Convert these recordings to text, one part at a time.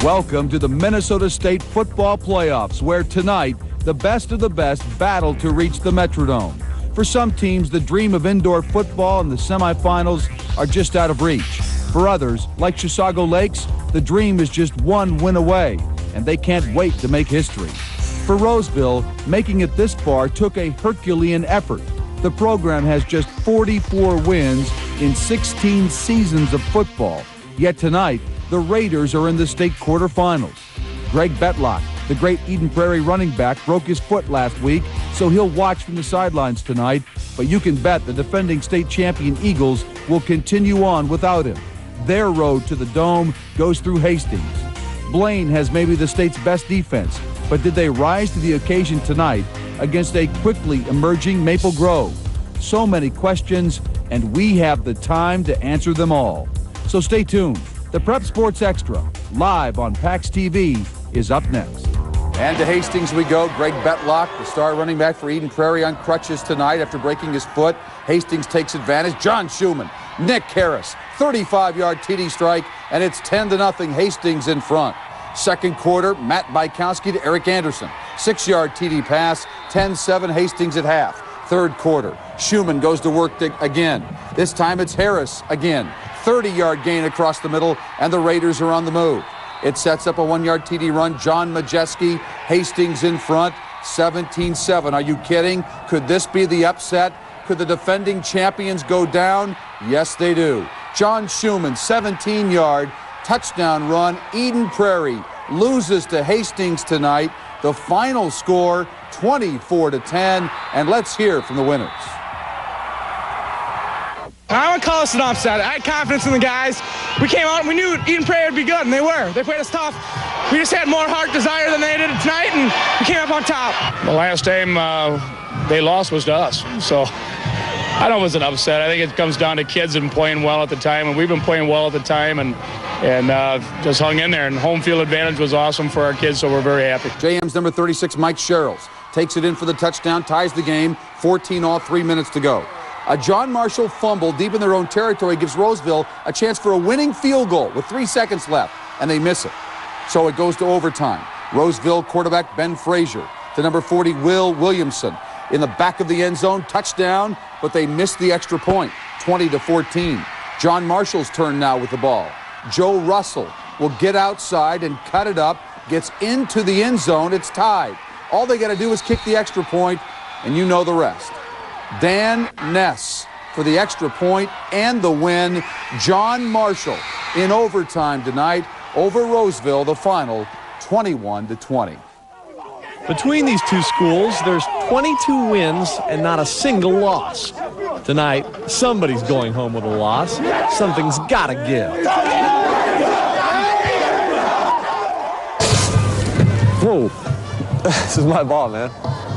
Welcome to the Minnesota State football playoffs, where tonight the best of the best battle to reach the Metrodome. For some teams, the dream of indoor football and the semifinals are just out of reach. For others, like Chisago Lakes, the dream is just one win away, and they can't wait to make history. For Roseville, making it this far took a Herculean effort. The program has just 44 wins in 16 seasons of football. Yet tonight, the Raiders are in the state quarterfinals. Greg Betlock, the great Eden Prairie running back, broke his foot last week, so he'll watch from the sidelines tonight. But you can bet the defending state champion Eagles will continue on without him. Their road to the Dome goes through Hastings. Blaine has maybe the state's best defense, but did they rise to the occasion tonight against a quickly emerging Maple Grove? So many questions, and we have the time to answer them all. So stay tuned. The Prep Sports Extra, live on PAX TV, is up next. And to Hastings we go. Greg Betlock, the star running back for Eden Prairie, on crutches tonight after breaking his foot. Hastings takes advantage. John Schumann, Nick Harris, 35-yard TD strike, and it's 10-0 Hastings in front. Second quarter, Matt Bykowski to Eric Anderson. 6-yard TD pass, 10-7 Hastings at half. Third quarter, Schumann goes to work again. This time it's Harris again. 30-yard gain across the middle, and the Raiders are on the move. It sets up a 1-yard TD run. John Majeski, Hastings in front, 17-7. Are you kidding? Could this be the upset? Could the defending champions go down? Yes, they do. John Schumann, 17-yard touchdown run. Eden Prairie loses to Hastings tonight. The final score, 24-10, and let's hear from the winners. I would call us an upset. I had confidence in the guys. We came out and we knew Eden Prairie would be good, and they were. They played us tough. We just had more heart, desire than they did tonight, and we came up on top. The last time they lost was to us, so I don't know if it was an upset. I think it comes down to kids and playing well at the time, and we've been playing well at the time, and just hung in there, and home field advantage was awesome for our kids, so we're very happy. JM's number 36, Mike Sherrills, takes it in for the touchdown, ties the game, 14 all, 3 minutes to go. A John Marshall fumble deep in their own territory gives Roseville a chance for a winning field goal with 3 seconds left, and they miss it. So it goes to overtime. Roseville quarterback Ben Frazier to number 40, Will Williamson. In the back of the end zone, touchdown, but they missed the extra point, 20-14. John Marshall's turn now with the ball. Joe Russell will get outside and cut it up, gets into the end zone, it's tied. All they got to do is kick the extra point, and you know the rest. Dan Ness for the extra point and the win. John Marshall in overtime tonight over Roseville, the final 21-20. Between these two schools, there's 22 wins and not a single loss. Tonight, somebody's going home with a loss. Something's got to give. Whoa. This is my ball, man.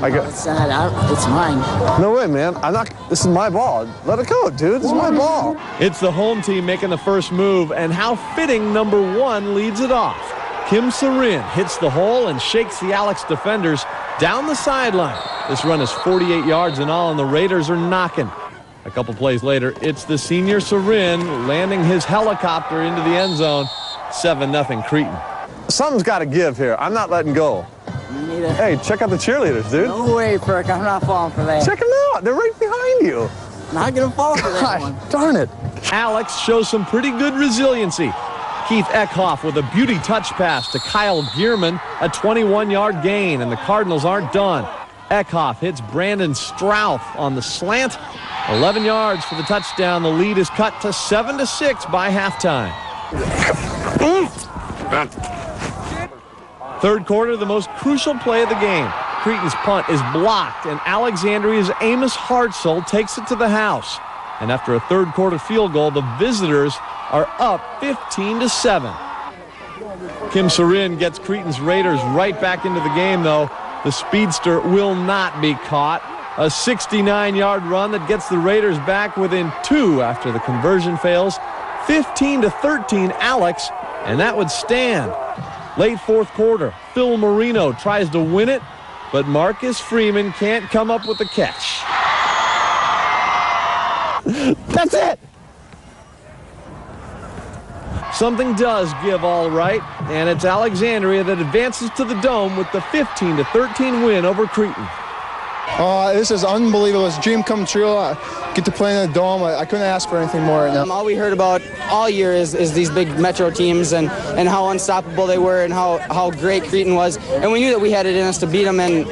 It's not out. It's mine. No way, man. I'm not. This is my ball. Let it go, dude. This is my ball. It's the home team making the first move, and how fitting number 1 leads it off. Kim Sarin hits the hole and shakes the Alex defenders down the sideline. This run is 48 yards in all, and the Raiders are knocking. A couple plays later, it's the senior Sarin landing his helicopter into the end zone. 7-0 Cretin. Something's got to give here. I'm not letting go. Hey, check out the cheerleaders, dude. No way, Perk. I'm not falling for that. Check them out. They're right behind you. Not going to fall for that one. Darn it. Alex shows some pretty good resiliency. Keith Eckhoff with a beauty touch pass to Kyle Gierman, a 21-yard gain, and the Cardinals aren't done. Eckhoff hits Brandon Strouth on the slant. 11 yards for the touchdown. The lead is cut to 7-6 by halftime. Third quarter, the most crucial play of the game. Cretin's punt is blocked, and Alexandria's Amos Hartzell takes it to the house. And after a third quarter field goal, the visitors are up 15-7. Kim Sarin gets Cretin's Raiders right back into the game, though. The speedster will not be caught. A 69-yard run that gets the Raiders back within 2 after the conversion fails. 15-13 Alex, and that would stand. Late fourth quarter, Phil Marino tries to win it, but Marcus Freeman can't come up with the catch. That's it. Something does give all right, and it's Alexandria that advances to the Dome with the 15-13 win over Cretin. This is unbelievable. It's a dream come true. I get to play in the Dome. I couldn't ask for anything more right now. All we heard about all year is these big Metro teams and how unstoppable they were and how great Cretin was. And we knew that we had it in us to beat them. And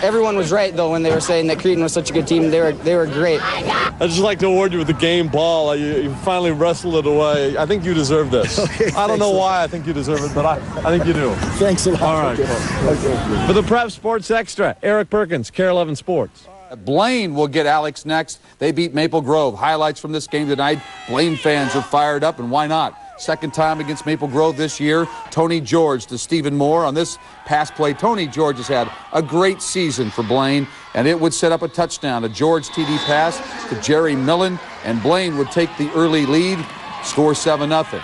everyone was right, though, when they were saying that Cretin was such a good team. They were great. I'd just like to award you with the game ball. You finally wrestled it away. I think you deserve this. Okay, I don't know why I think you deserve it, but I think you do. Thanks a lot. All right. Okay. For the Prep Sports Extra, Eric Perkins, Care 11 Sports. Blaine will get Alex next. They beat Maple Grove. Highlights from this game tonight. Blaine fans are fired up, and why not? Second time against Maple Grove this year. Tony George to Stephen Moore on this pass play. Tony George has had a great season for Blaine, and it would set up a touchdown. A George TD pass to Jerry Millen, and Blaine would take the early lead, score 7-0.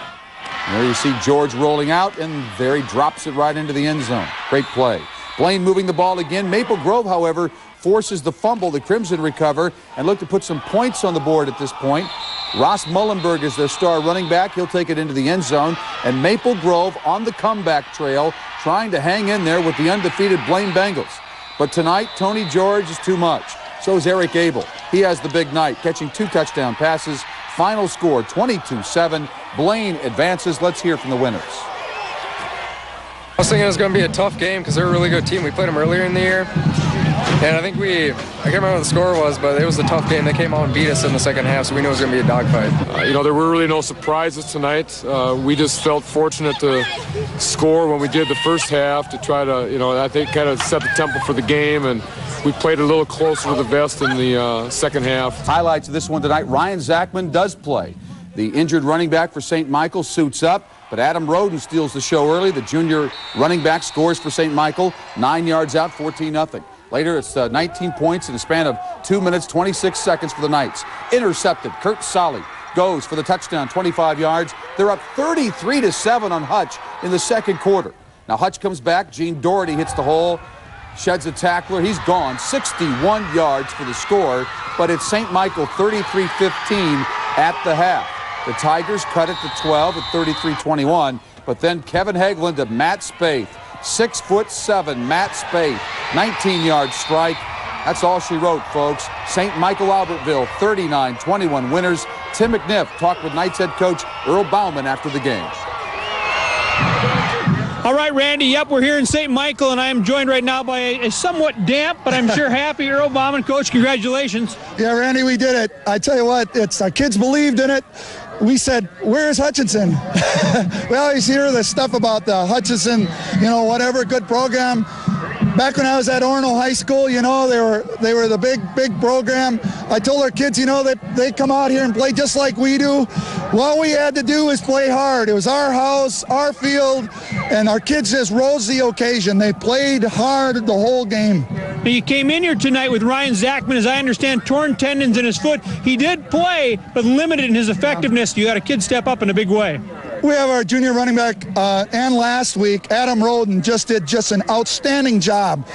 There you see George rolling out, and there he drops it right into the end zone. Great play. Blaine moving the ball again. Maple Grove, however, forces the fumble. The Crimson recover and look to put some points on the board at this point. Ross Mullenberg is their star running back. He'll take it into the end zone. And Maple Grove on the comeback trail, trying to hang in there with the undefeated Blaine Bengals. But tonight, Tony George is too much. So is Eric Abel. He has the big night, catching 2 touchdown passes. Final score, 22-7. Blaine advances. Let's hear from the winners. I was thinking it was going to be a tough game because they're a really good team. We played them earlier in the year. And I think I can't remember what the score was, but it was a tough game. They came out and beat us in the second half, so we knew it was going to be a dogfight. There were really no surprises tonight. We just felt fortunate to score when we did the first half to try to, I think kind of set the tempo for the game, and we played a little closer to the vest in the second half. Highlights of this one tonight, Ryan Zachman does play. The injured running back for St. Michael suits up, but Adam Roden steals the show early. The junior running back scores for St. Michael, 9 yards out, 14-0. Later, it's 19 points in a span of 2 minutes, 26 seconds for the Knights. Intercepted. Kurt Solly goes for the touchdown, 25 yards. They're up 33-7 on Hutch in the second quarter. Now Hutch comes back. Gene Doherty hits the hole, sheds a tackler. He's gone. 61 yards for the score, but it's St. Michael 33-15 at the half. The Tigers cut it to 12 at 33-21, but then Kevin Hagelin to Matt Spaeth. 6'7", Matt Spaeth, 19-yard strike. That's all she wrote, folks. St. Michael-Albertville, 39-21 winners. Tim McNiff talked with Knights head coach Earl Bauman after the game. All right, Randy, yep, we're here in St. Michael, and I am joined right now by a somewhat damp, but I'm sure happy Earl Bauman. Coach, congratulations. Yeah, Randy, we did it. I tell you what, our kids believed in it. We said, where's Hutchinson? We always hear the stuff about the Hutchinson, whatever, good program. Back when I was at Orono High School, they were the big program. I told our kids, they come out here and play just like we do. All we had to do was play hard. It was our house, our field, and our kids just rose the occasion. They played hard the whole game. Now you came in here tonight with Ryan Zachman, as I understand, torn tendons in his foot. He did play, but limited in his effectiveness. You got a kid step up in a big way. We have our junior running back, and last week, Adam Roden did an outstanding job.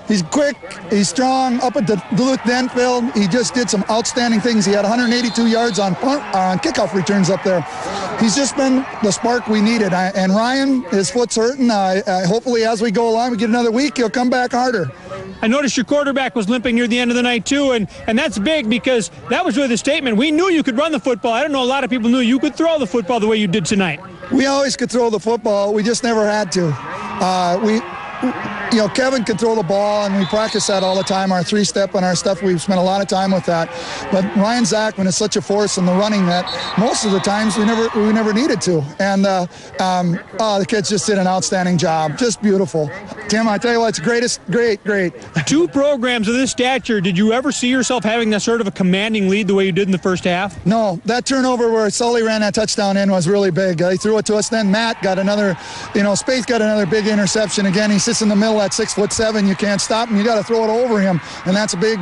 He's quick, he's strong, up at the Duluth Denfield. He just did some outstanding things. He had 182 yards on kickoff returns up there. He's just been the spark we needed. And Ryan, his foot's hurting. Hopefully as we go along, we get another week, he'll come back harder. I noticed your quarterback was limping near the end of the night, too, and that's big because that was really the statement. We knew you could run the football. I don't know, a lot of people knew you could throw the football the way you did tonight. We always could throw the football. We just never had to. Kevin can throw the ball, and we practice that all the time, our three-step and our stuff. We've spent a lot of time with that. But Ryan Zachman is such a force in the running that most of the times we never needed to. And the kids just did an outstanding job. Just beautiful. Tim, I tell you what, it's great. 2 programs of this stature, did you ever see yourself having that sort of a commanding lead the way you did in the first half? No, that turnover where Sully ran that touchdown in was really big. He threw it to us. Then Matt got another, Spaeth got another big interception. Again, he sits in the middle at 6'7". You can't stop him. You got to throw it over him, and that's a big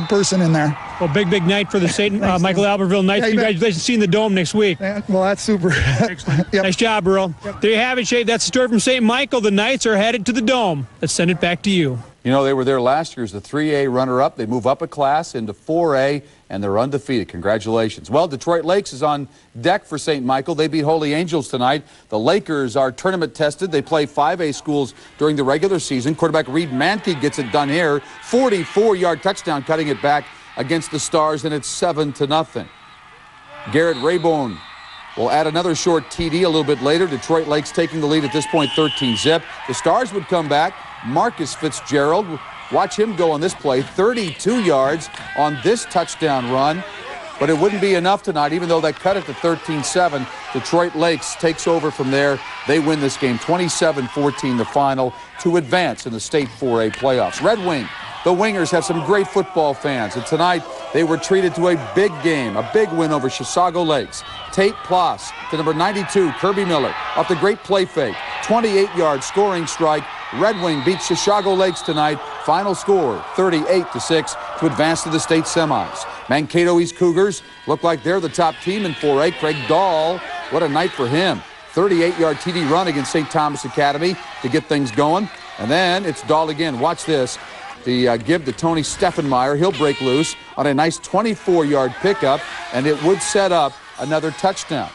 person in there. Well, big night for the St. Michael-Albertville Knights. Congratulations, seeing the Dome next week. Well, that's super. Excellent. Yep. Nice job, Earl. Yep. There you have it, Shade. That's the story from St. Michael. The Knights are headed to the Dome. Let's send it back to you. They were there last year as the 3A runner-up. They move up a class into 4A. and they're undefeated. Congratulations. Well, Detroit Lakes is on deck for St. Michael. They beat Holy Angels tonight. The Lakers are tournament tested. They play 5A schools during the regular season. Quarterback Reed Mankey gets it done here. 44-yard touchdown, cutting it back against the Stars, and it's 7-0. Garrett Raybone will add another short TD a little bit later. Detroit Lakes taking the lead at this point, 13-zip. The Stars would come back. Marcus Fitzgerald, watch him go on this play, 32 yards on this touchdown run. But it wouldn't be enough tonight, even though they cut it to 13-7. Detroit Lakes takes over from there. They win this game, 27-14 the final, to advance in the State 4A playoffs. Red Wing, the Wingers have some great football fans, and tonight they were treated to a big game, a big win over Chisago Lakes. Tate Ploss to number 92, Kirby Miller, off the great play fake, 28-yard scoring strike. Red Wing beats Chisago Lakes tonight. Final score, 38-6, to advance to the state semis. Mankato East Cougars look like they're the top team in 4A. Craig Dahl, what a night for him. 38-yard TD run against St. Thomas Academy to get things going. And then it's Dahl again. Watch this. The give to Tony Steffenmeyer. He'll break loose on a nice 24-yard pickup, and it would set up another touchdown.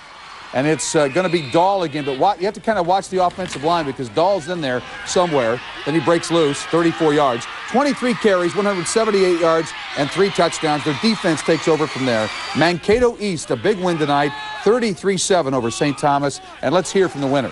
And it's going to be Dahl again, but you have to kind of watch the offensive line because Dahl's in there somewhere. Then he breaks loose, 34 yards, 23 carries, 178 yards, and 3 touchdowns. Their defense takes over from there. Mankato East, a big win tonight, 33-7 over St. Thomas. And let's hear from the winners.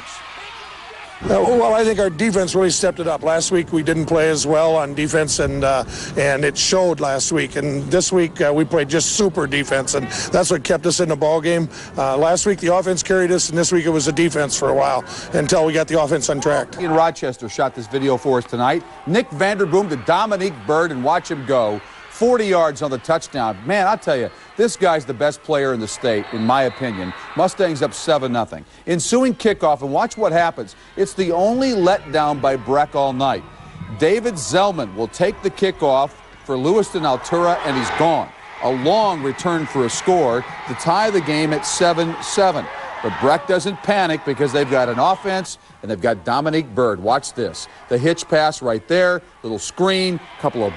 Well, I think our defense really stepped it up. Last week we didn't play as well on defense, and it showed last week. And this week we played just super defense, and that's what kept us in the ball game. Last week the offense carried us, and this week it was the defense for a while until we got the offense on track. In Rochester shot this video for us tonight. Nick Vanderboom to Dominique Bird, and watch him go. 40 yards on the touchdown. Man, I'll tell you, this guy's the best player in the state, in my opinion. Mustangs up 7-0. Ensuing kickoff, and watch what happens. It's the only letdown by Breck all night. David Zellman will take the kickoff for Lewiston Altura, and he's gone. A long return for a score to tie the game at 7-7. But Breck doesn't panic because they've got an offense and they've got Dominique Bird. Watch this. The hitch pass right there, little screen, couple of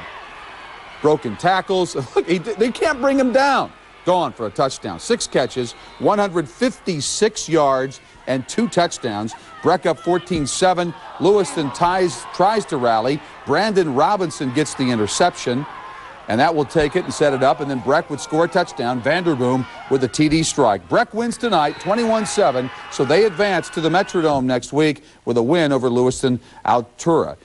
broken tackles. Look, they can't bring him down. Gone for a touchdown. 6 catches, 156 yards, and 2 touchdowns. Breck up 14-7. Lewiston tries to rally. Brandon Robinson gets the interception, and that will take it and set it up, and then Breck would score a touchdown. Vanderboom with a TD strike. Breck wins tonight, 21-7, so they advance to the Metrodome next week with a win over Lewiston Altura.